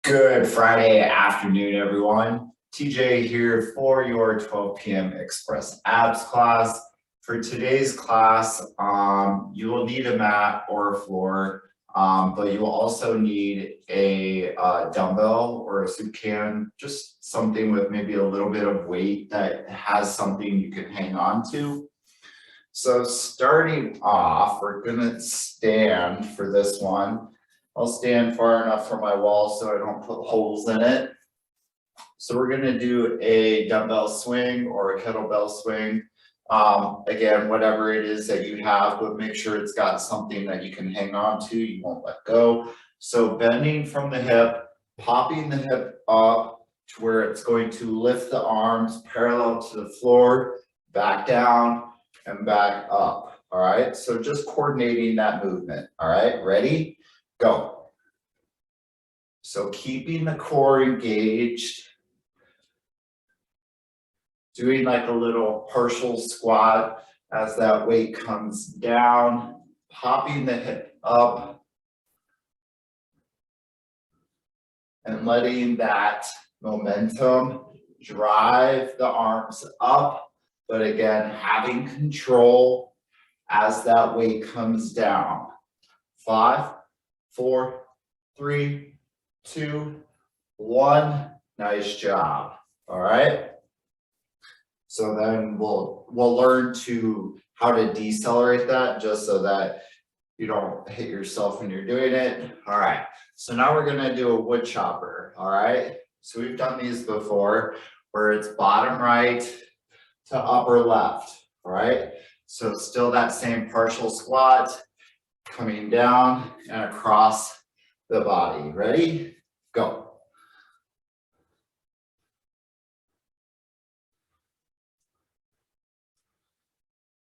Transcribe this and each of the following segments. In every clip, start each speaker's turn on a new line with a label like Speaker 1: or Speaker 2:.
Speaker 1: Good Friday afternoon, everyone. TJ here for your 12 p.m. Express Abs class. For today's class, you will need a mat or a floor, but you will also need a dumbbell or a soup can, just something with maybe a little bit of weight that has something you can hang on to. So starting off, we're gonna stand for this one. I'll stand far enough from my wall so I don't put holes in it. So we're gonna do a dumbbell swing or a kettlebell swing. Again, whatever it is that you have, but make sure it's got something that you can hang on to, you won't let go. So bending from the hip, popping the hip up to where it's going to lift the arms parallel to the floor, back down and back up. All right, so just coordinating that movement. All right, ready? Go. So keeping the core engaged, doing like a little partial squat as that weight comes down, popping the hip up, and letting that momentum drive the arms up, but again, having control as that weight comes down. 5, 4, 3, 2, 1. Nice job. All right. So then we'll learn how to decelerate that just so that you don't hit yourself when you're doing it. All right. So now we're gonna do a wood chopper. All right. So we've done these before where it's bottom right to upper left. All right. So still that same partial squat, coming down and across the body. Ready? Go.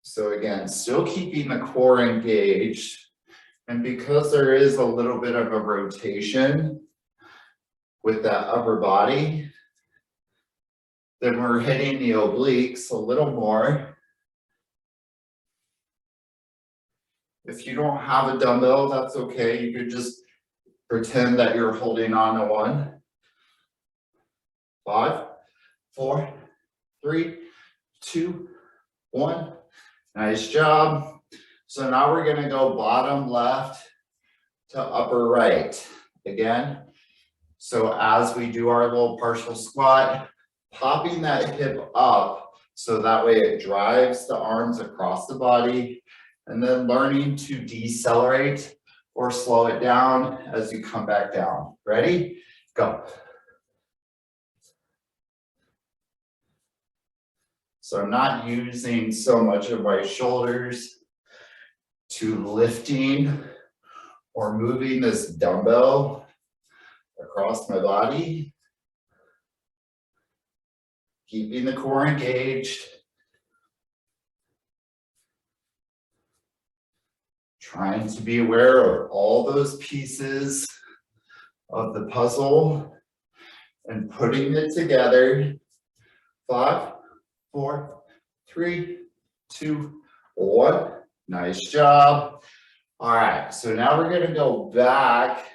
Speaker 1: So again, still keeping the core engaged. And because there is a little bit of a rotation with that upper body, then we're hitting the obliques a little more. If you don't have a dumbbell, that's okay. You could just pretend that you're holding on to one. 5, 4, 3, 2, 1. Nice job. So now we're gonna go bottom left to upper right. Again, so as we do our little partial squat, popping that hip up so that way it drives the arms across the body, and then learning to decelerate or slow it down as you come back down. Ready? Go. So I'm not using so much of my shoulders to lifting or moving this dumbbell across my body. Keeping the core engaged. Trying to be aware of all those pieces of the puzzle and putting it together. 5, 4, 3, 2, 1. Nice job. All right, so now we're going to go back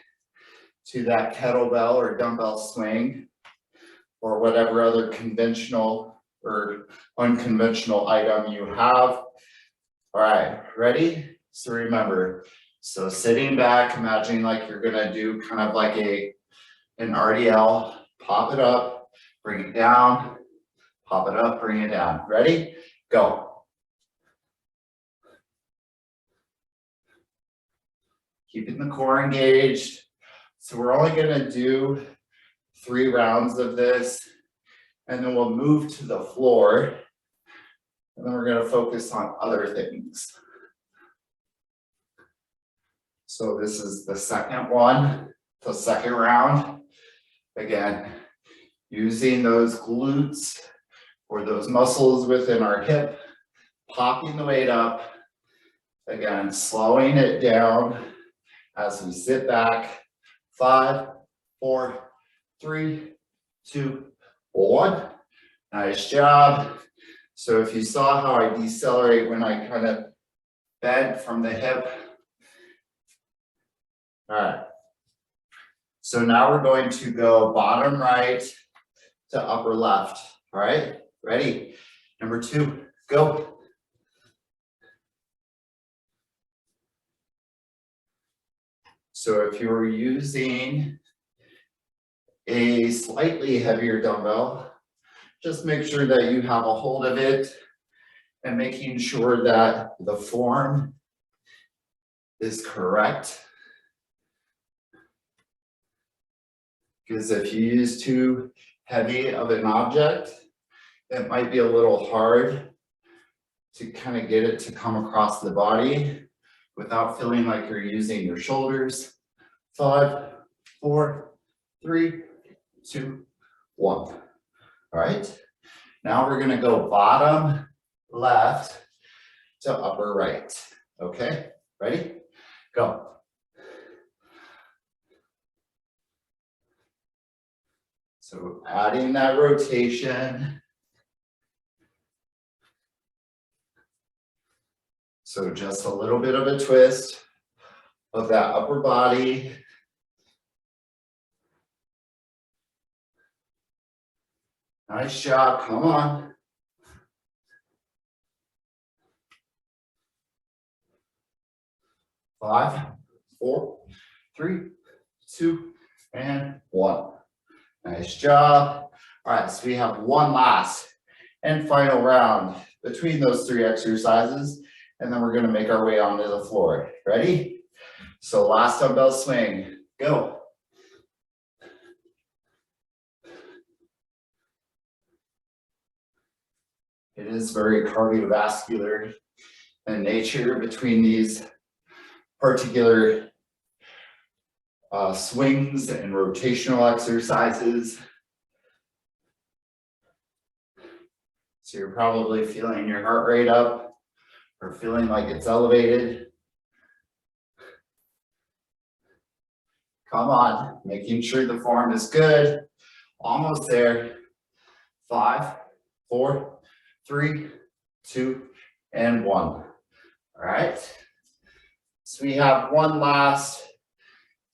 Speaker 1: to that kettlebell or dumbbell swing or whatever other conventional or unconventional item you have. All right, ready? So remember, so sitting back, imagining like you're gonna do kind of like an RDL, pop it up, bring it down, pop it up, bring it down. Ready? Go. Keeping the core engaged. So we're only gonna do 3 rounds of this, and then we'll move to the floor, and then we're gonna focus on other things. So this is the second one, the second round. Again, using those glutes or those muscles within our hip, popping the weight up. Again, slowing it down as we sit back. 5, 4, 3, 2, 1. Nice job. So if you saw how I decelerate when I kind of bend from the hip. All right. So So now we're going to go bottom right to upper left. All right, ready? Number 2, go. So if you're using a slightly heavier dumbbell, just make sure that you have a hold of it and making sure that the form is correct. Because if you use too heavy of an object, it might be a little hard to kind of get it to come across the body without feeling like you're using your shoulders. 5, 4, 3, 2, 1. All right. Now we're going to go bottom left to upper right. Okay, ready? Go. So adding that rotation. So just a little bit of a twist of that upper body. Nice job, come on. Five, 4, 3, 2, and 1. Nice job. All right, so we have one last and final round between those 3 exercises, and then we're going to make our way onto the floor. Ready? So last dumbbell swing, go. It is very cardiovascular in nature between these particular swings and rotational exercises. So you're probably feeling your heart rate up or feeling like it's elevated. Come on, making sure the form is good. Almost there. 5, 4, 3, 2, and 1. All right. So we have one last.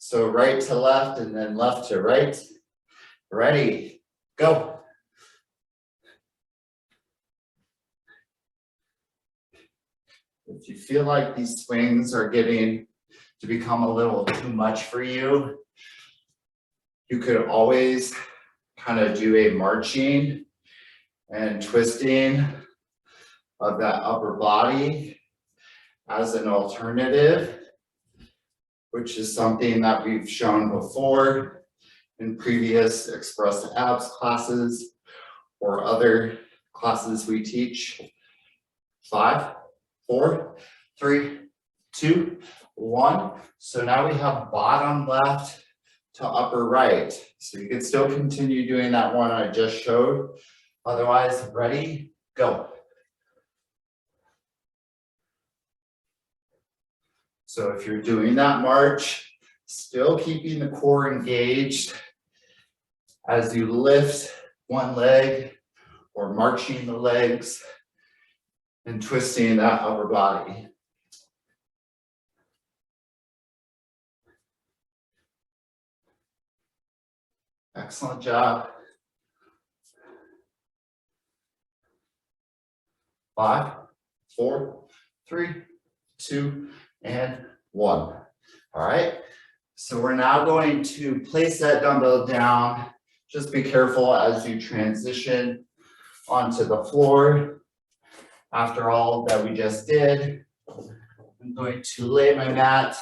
Speaker 1: So right to left and then left to right. Ready, go. If you feel like these swings are getting to become a little too much for you, you could always kind of do a marching and twisting of that upper body as an alternative, which is something that we've shown before in previous Express Abs classes or other classes we teach. 5, 4, 3, 2, 1. So now we have bottom left to upper right. So you can still continue doing that one I just showed. Otherwise, ready, go. So if you're doing that march, still keeping the core engaged as you lift one leg or marching the legs and twisting that upper body. Excellent job. 5, 4, 3, 2, and 1. All right. So we're now going to place that dumbbell down. Just be careful as you transition onto the floor. After all that we just did, I'm going to lay my mat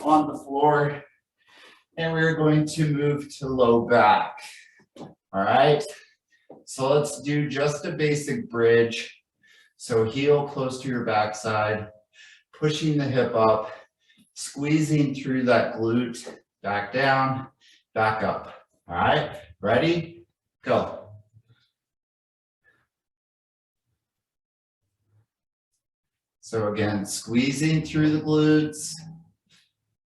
Speaker 1: on the floor and we're going to move to low back. All right. So let's do just a basic bridge. So heel close to your backside, pushing the hip up, squeezing through that glute, back down, back up. All right, ready? Go. So again, squeezing through the glutes,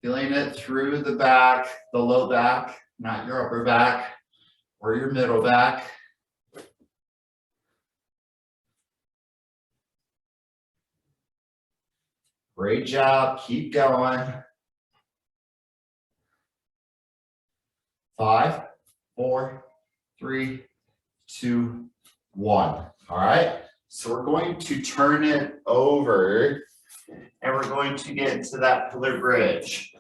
Speaker 1: feeling it through the back, the low back, not your upper back or your middle back. Great job, keep going. 5, 4, 3, 2, 1. All right, so we're going to turn it over and we're going to get into that pillar bridge.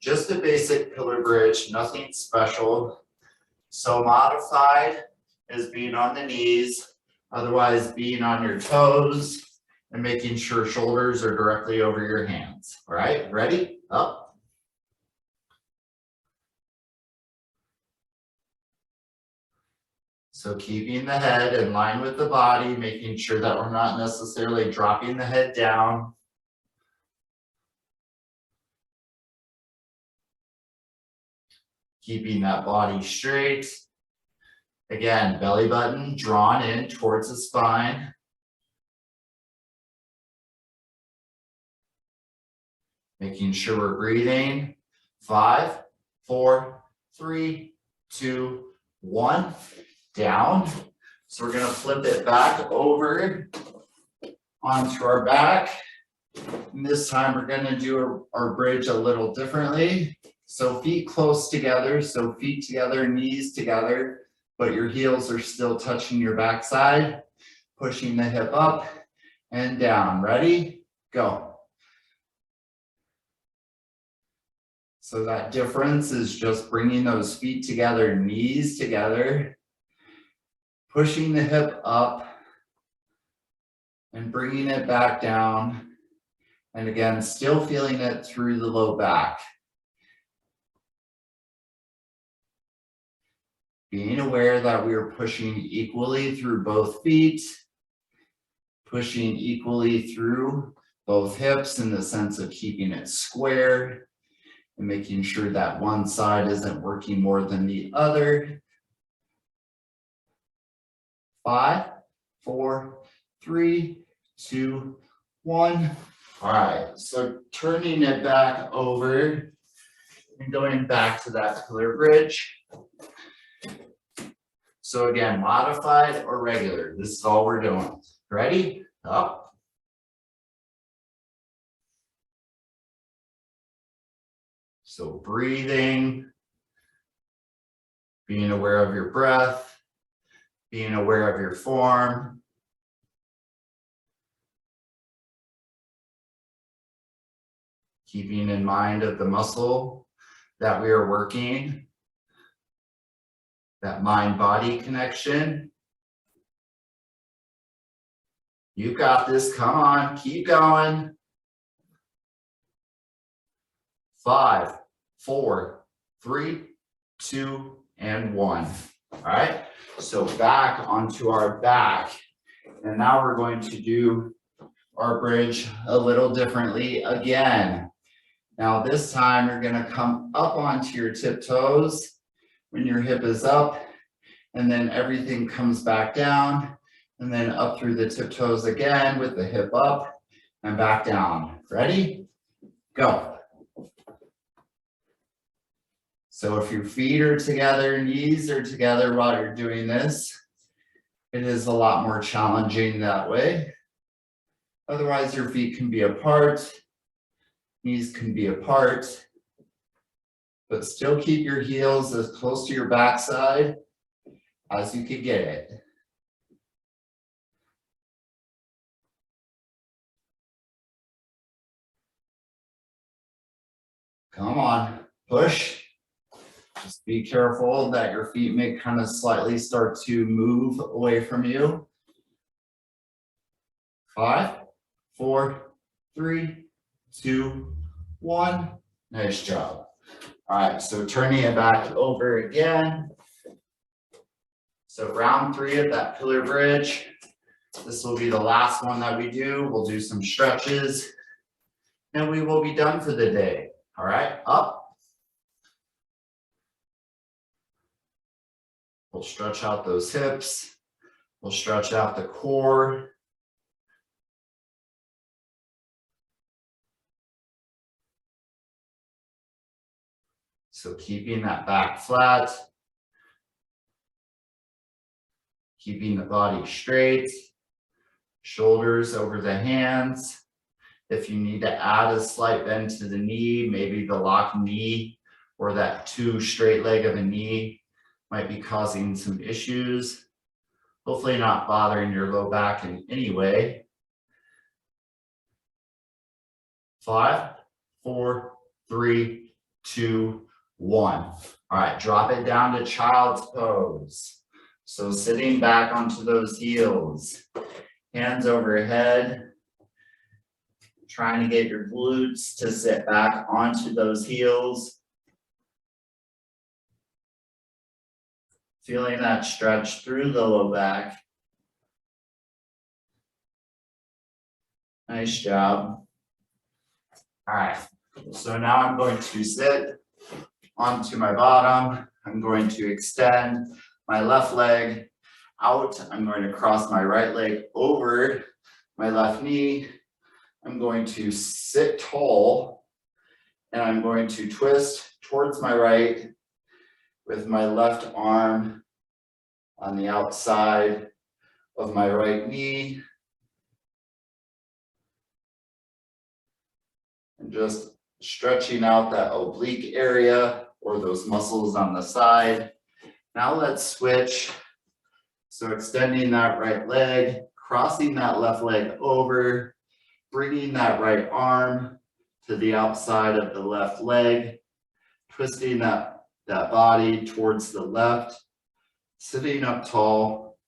Speaker 1: Just a basic pillar bridge, nothing special. So modified is being on the knees, otherwise being on your toes and making sure shoulders are directly over your hands. All right, ready? Up. So keeping the head in line with the body, making sure that we're not necessarily dropping the head down. Keeping that body straight. Again, belly button drawn in towards the spine. Making sure we're breathing. 5, 4, 3, 2, 1. Down. So we're going to flip it back over onto our back. And this time we're going to do our bridge a little differently. So feet close together, so feet together, knees together, but your heels are still touching your backside. Pushing the hip up and down. Ready? Go. So that difference is just bringing those feet together, knees together. Pushing the hip up and bringing it back down. And again, still feeling it through the low back. Being aware that we are pushing equally through both feet, pushing equally through both hips in the sense of keeping it square and making sure that one side isn't working more than the other. 5, 4, 3, 2, 1. All right, so turning it back over and going back to that pillar bridge. So again, modified or regular, this is all we're doing. Ready? Up. So breathing, being aware of your breath. Being aware of your form. Keeping in mind of the muscle that we are working. That mind-body connection. You got this, come on, keep going. 5, 4, 3, 2, and 1. All right, so back onto our back. And now we're going to do our bridge a little differently again. Now this time you're going to come up onto your tiptoes when your hip is up, and then everything comes back down, and then up through the tiptoes again with the hip up and back down. Ready? Go. So if your feet are together, knees are together while you're doing this, it is a lot more challenging that way. Otherwise, your feet can be apart, knees can be apart, but still keep your heels as close to your backside as you can get it. Come on, push. Just be careful that your feet may kind of slightly start to move away from you. 5, 4, 3, 2, 1. Nice job. All right, so turning it back over again. So round 3 of that pillar bridge. This will be the last one that we do. We'll do some stretches and we will be done for the day. All right, up. We'll stretch out those hips. We'll stretch out the core. So keeping that back flat. Keeping the body straight. Shoulders over the hands. If you need to add a slight bend to the knee, maybe the locked knee or that too straight leg of a knee might be causing some issues. Hopefully not bothering your low back in any way. 5, 4, 3, 2, 1. All right, drop it down to child's pose. So sitting back onto those heels, hands overhead, trying to get your glutes to sit back onto those heels. Feeling that stretch through the low back. Nice job. All right, so now I'm going to sit onto my bottom. I'm going to extend my left leg out. I'm going to cross my right leg over my left knee. I'm going to sit tall, and I'm going to twist towards my right with my left arm on the outside of my right knee. And just stretching out that oblique area or those muscles on the side. Now let's switch. So extending that right leg, crossing that left leg over, bringing that right arm to the outside of the left leg, twisting that body towards the left, sitting up tall.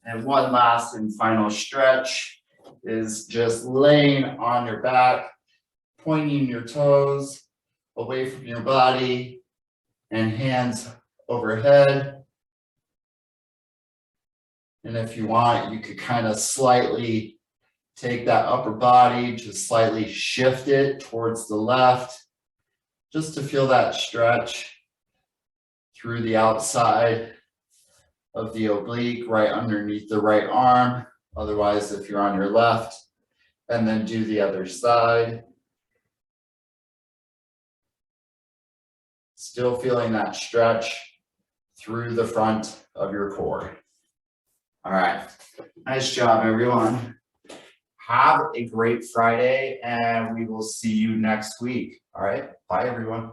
Speaker 1: And one last and final stretch is just laying on your back, pointing your toes away from your body and hands overhead. And if you want, you could kind of slightly take that upper body, just slightly shift it towards the left, just to feel that stretch through the outside of the oblique, right underneath the right arm. Otherwise, if you're on your left, and then do the other side. Still feeling that stretch through the front of your core. All right, nice job, everyone. Have a great Friday, and we will see you next week. All right, bye, everyone.